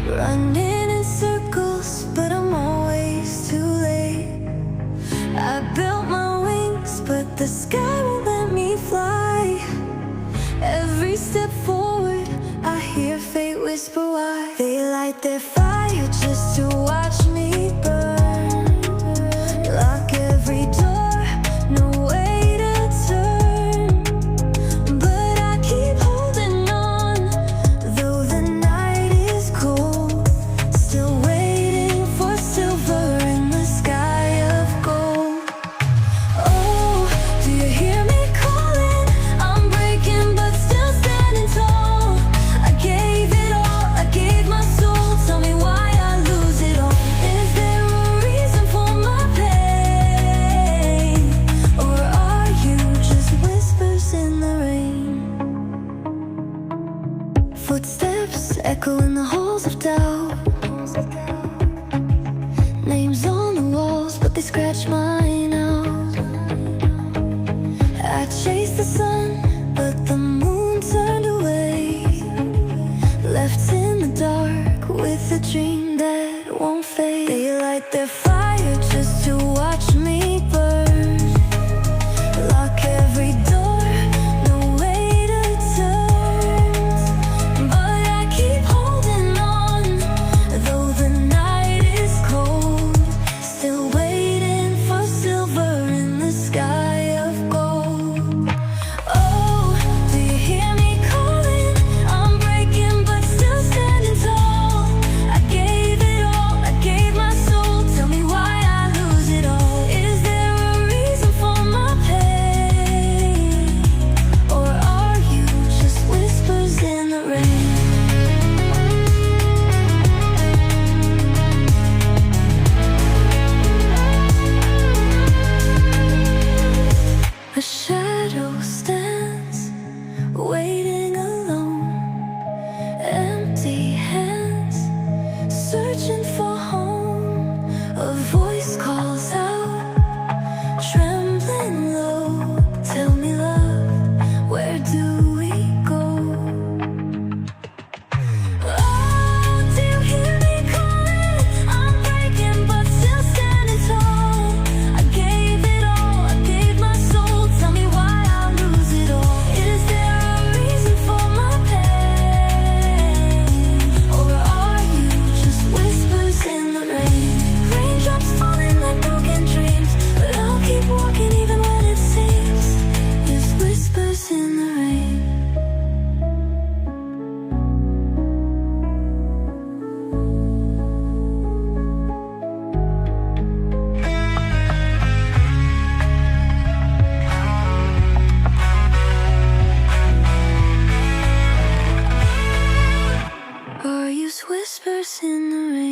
running in circles, but I'm always too late. I built my wings, but the sky won't let me fly. Every step forward, I hear fate whisper why. They light their fire just to watch me burn. Lock every door, no way to turn. But I keep holding on, though the night is cold. Still waiting for silver in the sky of gold. Oh, do you hear me calling? I'm breaking but still standing tall. I gave it all, I gave my soul. Tell me why I lose it all. Is there a reason for my pain? Or are you just whispers in the rain? Footsteps echo in the halls of doubt. Names on the walls, but they scratch mine out. I chased the sun, but the moon turned away. Left in the dark with a dream that won't fade. They light their fire just to watch me burn. Lock every door, no way to turn. But I keep holding on, though the night is cold. Still waiting for silver in the sky of gold. Oh, do you hear me calling? I'm breaking but still standing tall. I gave it all, I gave my soul. Tell me why I lose it all. Is there a reason for my pain? Or are you just whispers in the rain? A shadow stands, waiting alone. Empty hands, searching for home. A voice calls out, trembling low. Tell me, love, where do we go? Oh, do you hear me calling? I'm breaking but still standing tall. I gave it all, I gave my soul. Tell me why I lose it all. Is there a reason for my pain? Or are you just whispers in the rain? Raindrops falling like broken dreams, but I'll keep walking even when it seems there's whispers in the rain. Are you whispers in the rain?